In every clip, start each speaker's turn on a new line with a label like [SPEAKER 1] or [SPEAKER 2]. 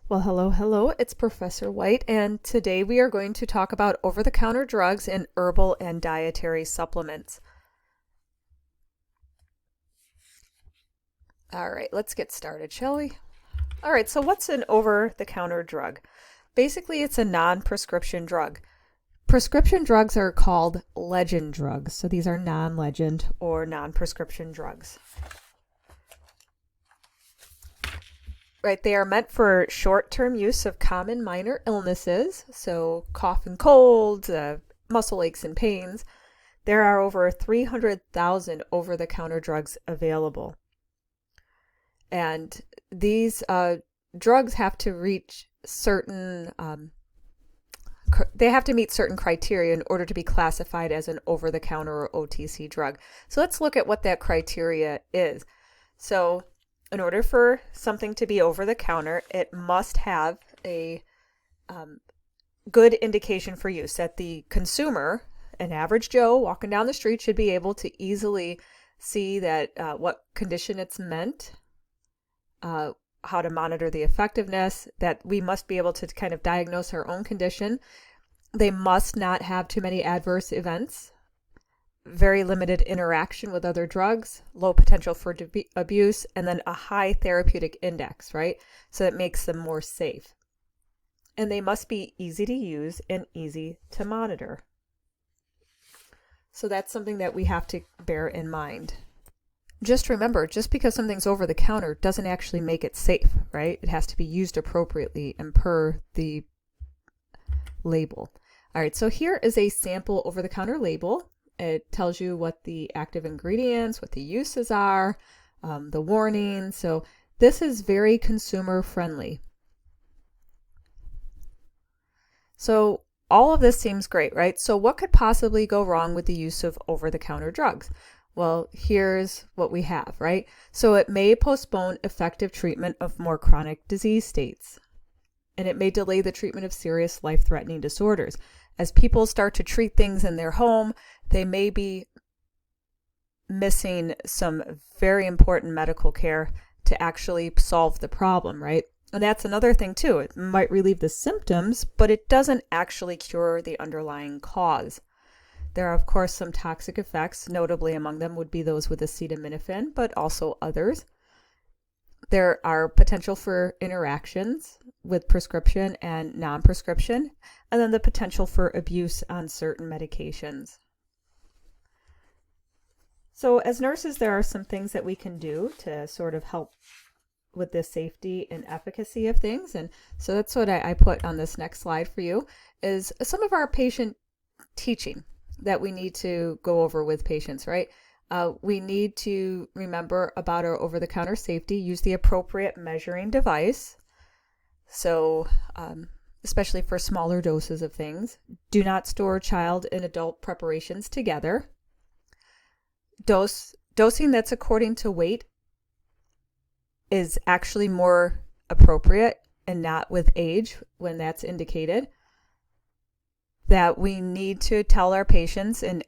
[SPEAKER 1] Well, hello, it's Professor White, and today we are going to talk about over-the-counter drugs and herbal and dietary supplements. All right, let's get started, shall we? All right, so what's an over-the-counter drug? Basically, it's a non-prescription drug. Prescription drugs are called legend drugs, so these are non-legend or non-prescription drugs. Right, they are meant for short-term use of common minor illnesses, so cough and colds, muscle aches and pains. There are over 300,000 over-the-counter drugs available. And these drugs have to reach certain, they have to meet certain criteria in order to be classified as an over-the-counter or OTC drug. So let's look at what that criteria is. So in order for something to be over the counter, it must have a good indication for use that the consumer, an average Joe walking down the street, should be able to easily see that what condition it's meant, how to monitor the effectiveness, that we must be able to kind of diagnose our own condition. They must not have too many adverse events, very limited interaction with other drugs, low potential for abuse, and then a high therapeutic index, right? So that makes them more safe. And they must be easy to use and easy to monitor. So that's something that we have to bear in mind. Just remember, just because something's over the counter doesn't actually make it safe, right? It has to be used appropriately and per the label. All right, so here is a sample over-the-counter label. It tells you what the active ingredients, what the uses are, the warning. So this is very consumer friendly. So all of this seems great, right? So what could possibly go wrong with the use of over-the-counter drugs? Well, here's what we have, right? So it may postpone effective treatment of more chronic disease states, and it may delay the treatment of serious life-threatening disorders. As people start to treat things in their home, they may be missing some very important medical care to actually solve the problem, right? And that's another thing too. It might relieve the symptoms, but it doesn't actually cure the underlying cause. There are, of course, some toxic effects. Notably among them would be those with acetaminophen, but also others. There are potential for interactions with prescription and non-prescription, and then the potential for abuse on certain medications. So as nurses, there are some things that we can do to sort of help with the safety and efficacy of things. And so that's what I put on this next slide for you, is some of our patient teaching that we need to go over with patients, right? We need to remember about our over-the-counter safety, use the appropriate measuring device. So especially for smaller doses of things. Do not store child and adult preparations together. Dosing that's according to weight is actually more appropriate and not with age when that's indicated. That we need to tell our patients and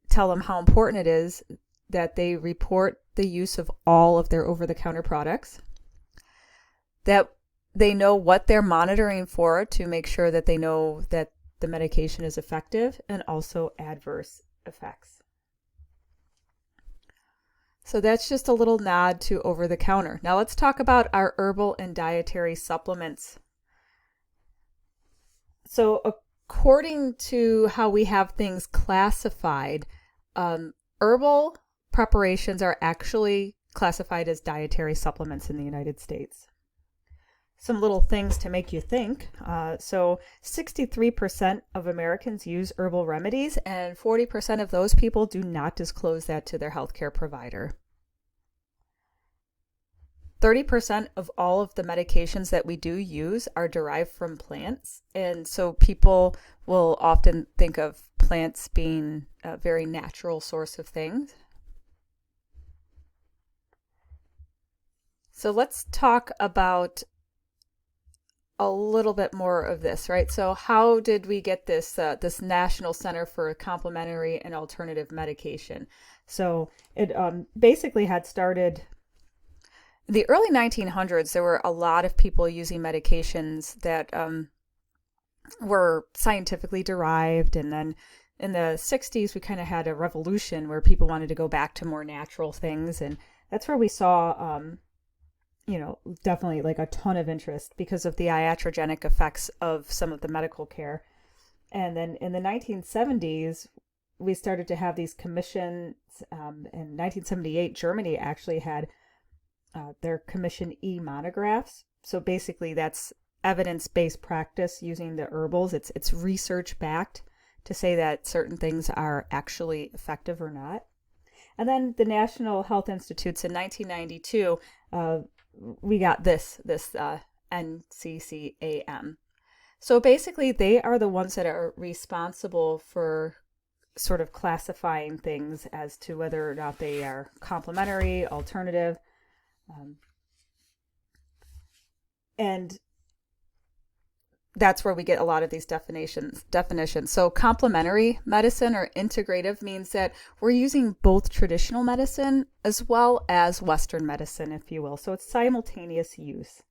[SPEAKER 1] tell them how important it is that they report the use of all of their over-the-counter products, that they know what they're monitoring for to make sure that they know that the medication is effective, and also adverse effects. So that's just a little nod to over-the-counter. Now let's talk about our herbal and dietary supplements. So according to how we have things classified, herbal preparations are actually classified as dietary supplements in the United States. Some little things to make you think. So 63% of Americans use herbal remedies, and 40% of those people do not disclose that to their healthcare provider. 30% of all of the medications that we do use are derived from plants. And so people will often think of plants being a very natural source of things. So let's talk about a little bit more of this, right? So how did we get this this National Center for Complementary and Alternative Medication? So it basically had started In the early 1900s, there were a lot of people using medications that were scientifically derived. And then in the 60s, we kind of had a revolution where people wanted to go back to more natural things. And that's where we saw, definitely like a ton of interest because of the iatrogenic effects of some of the medical care. And then in the 1970s, we started to have these commissions. In 1978, Germany actually had their Commission E monographs. So basically, that's evidence-based practice using the herbals. It's research backed to say that certain things are actually effective or not. And then the National Health Institutes in 1992, we got this NCCAM. So basically, they are the ones that are responsible for sort of classifying things as to whether or not they are complementary, alternative, and that's where we get a lot of these definitions. So complementary medicine or integrative means that we're using both traditional medicine as well as Western medicine, if you will. So it's simultaneous use.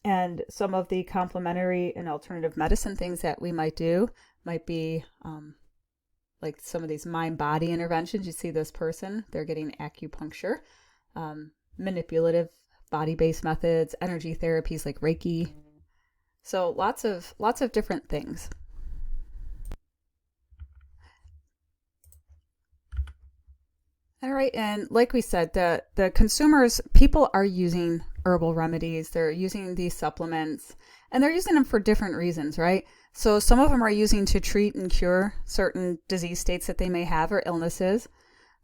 [SPEAKER 1] And some of the complementary and alternative medicine things that we might do might be like some of these mind-body interventions. You see this person, they're getting acupuncture, manipulative body-based methods, energy therapies like Reiki. So lots of different things. All right, and like we said, the consumers, people are using herbal remedies. They're using these supplements, and they're using them for different reasons, right? So some of them are using to treat and cure certain disease states that they may have or illnesses.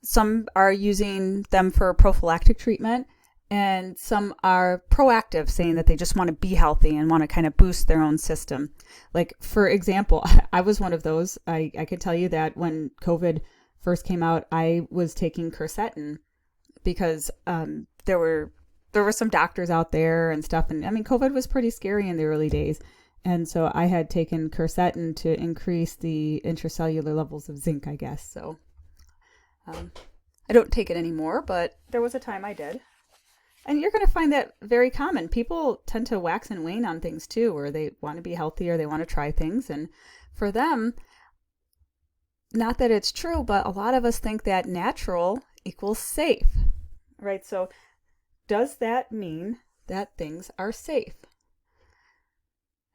[SPEAKER 1] Some are using them for prophylactic treatment, and some are proactive, saying that they just want to be healthy and want to kind of boost their own system. Like, for example, I was one of those. I can tell you that when COVID first came out, I was taking quercetin because there were some doctors out there and stuff. And I mean, COVID was pretty scary in the early days. And so I had taken quercetin to increase the intracellular levels of zinc, I guess. So I don't take it anymore, but there was a time I did. And you're going to find that very common. People tend to wax and wane on things too, where they want to be healthy or they want to try things. And for them, not that it's true, but a lot of us think that natural equals safe, right? So does that mean that things are safe?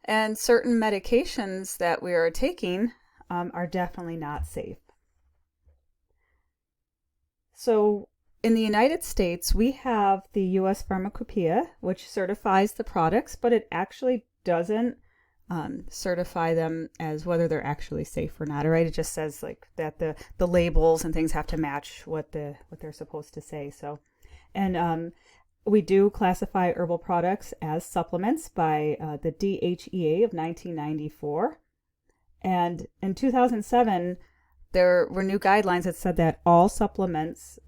[SPEAKER 1] And certain medications that we are taking are definitely not safe. So in the United States, we have the U.S. Pharmacopoeia, which certifies the products, but it actually doesn't certify them as whether they're actually safe or not. Right? It just says like that the labels and things have to match what they're supposed to say. So, and we do classify herbal products as supplements by the DHEA of 1994, and in 2007. There were new guidelines that said that all supplements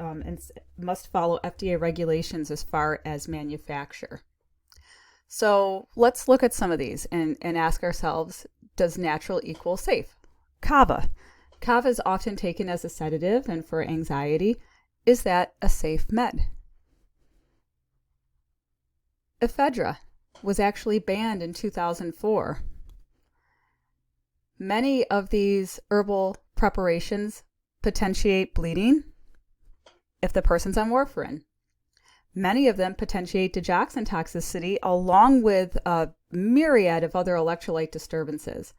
[SPEAKER 1] must follow FDA regulations as far as manufacture. So let's look at some of these and ask ourselves, does natural equal safe? Kava. Kava is often taken as a sedative and for anxiety. Is that a safe med? Ephedra was actually banned in 2004. Many of these herbal preparations potentiate bleeding if the person's on warfarin. Many of them potentiate digoxin toxicity along with a myriad of other electrolyte disturbances.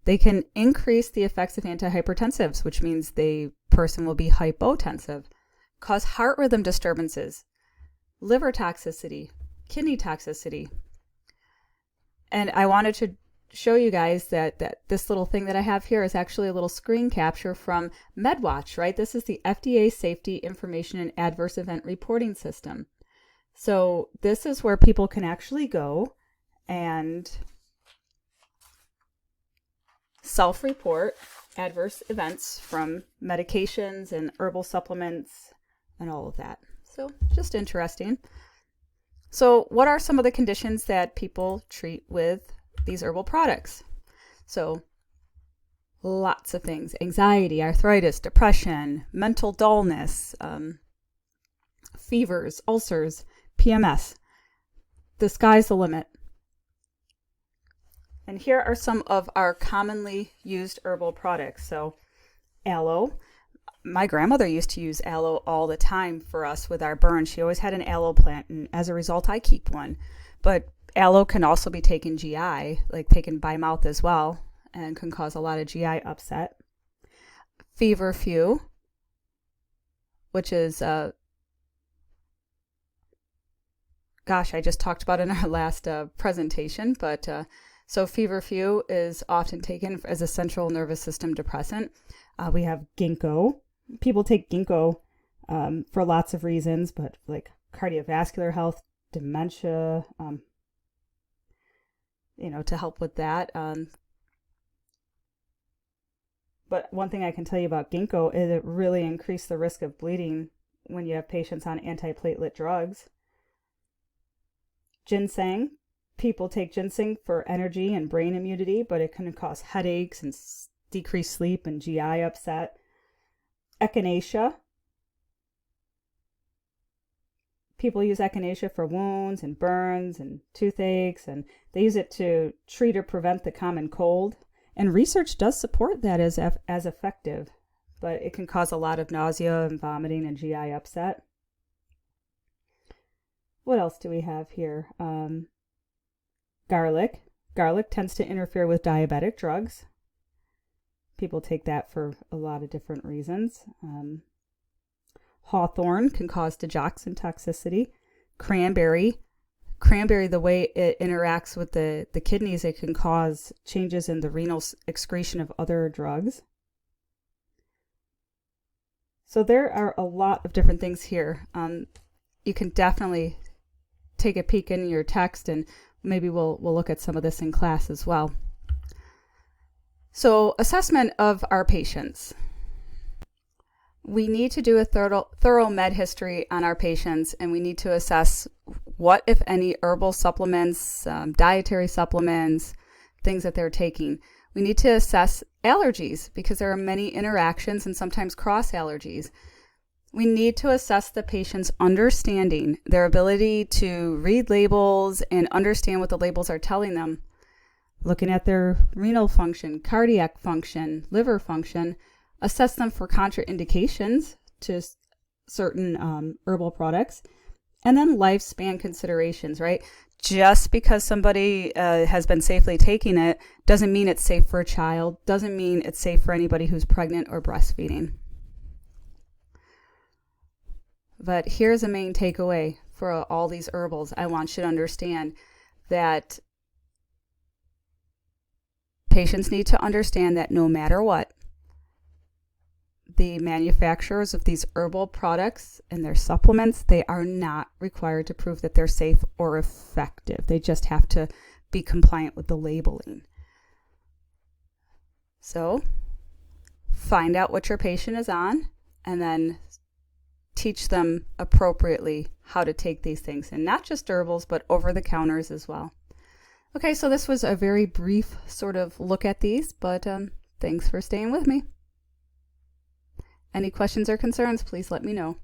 [SPEAKER 1] They can increase the effects of antihypertensives, which means the person will be hypotensive, cause heart rhythm disturbances, liver toxicity, kidney toxicity. And I wanted to show you guys that this little thing that I have here is actually a little screen capture from MedWatch, right? This is the FDA Safety Information and Adverse Event Reporting System. So this is where people can actually go and self-report adverse events from medications and herbal supplements and all of that. So just interesting. So what are some of the conditions that people treat with these herbal products? So lots of things: anxiety, arthritis, depression, mental dullness, fevers, ulcers,
[SPEAKER 2] PMS. The sky's the limit. And here are some of our commonly used herbal products. So aloe. My grandmother used to use aloe all the time for us with our burns. She always had an aloe plant, and as a result, I keep one. But aloe can also be taken GI, like taken by mouth as well, and can cause a lot of GI upset. Feverfew, which is, I just talked about it in our last presentation, but so feverfew is often taken as a central nervous system depressant. We have ginkgo. People take ginkgo for lots of reasons, but like cardiovascular health, dementia, to help with that. But one thing I can tell you about ginkgo is it really increased the risk of bleeding when you have patients on antiplatelet drugs. Ginseng. People take ginseng for energy and brain immunity, but it can cause headaches and decreased sleep and GI upset. Echinacea. People use echinacea for wounds and burns and toothaches, and they use it to treat or prevent the common cold. And research does support that as effective, but it can cause a lot of nausea and vomiting and GI upset. What else do we have here? Garlic. Garlic tends to interfere with diabetic drugs. People take that for a lot of different reasons. Hawthorn can cause digoxin toxicity. Cranberry, the way it interacts with the kidneys, it can cause changes in the renal excretion of other drugs. So there are a lot of different things here. You can definitely take a peek in your text, and maybe we'll look at some of this in class as well. So assessment of our patients. We need to do a thorough med history on our patients, and we need to assess what, if any, herbal supplements, dietary supplements, things that they're taking. We need to assess allergies because there are many interactions and sometimes cross allergies. We need to assess the patient's understanding, their ability to read labels and understand what the labels are telling them. Looking at their renal function, cardiac function, liver function, assess them for contraindications to certain herbal products, and then lifespan considerations, right? Just because somebody has been safely taking it doesn't mean it's safe for a child, doesn't mean it's safe for anybody who's pregnant or breastfeeding. But here's a main takeaway for all these herbals. I want you to understand that patients need to understand that no matter what, the manufacturers of these herbal products and their supplements, they are not required to prove that they're safe or effective. They just have to be compliant with the labeling. So find out what your patient is on and then teach them appropriately how to take these things, and not just herbals, but over the counters as well. Okay, so this was a very brief sort of look at these, but thanks for staying with me. Any questions or concerns, please let me know.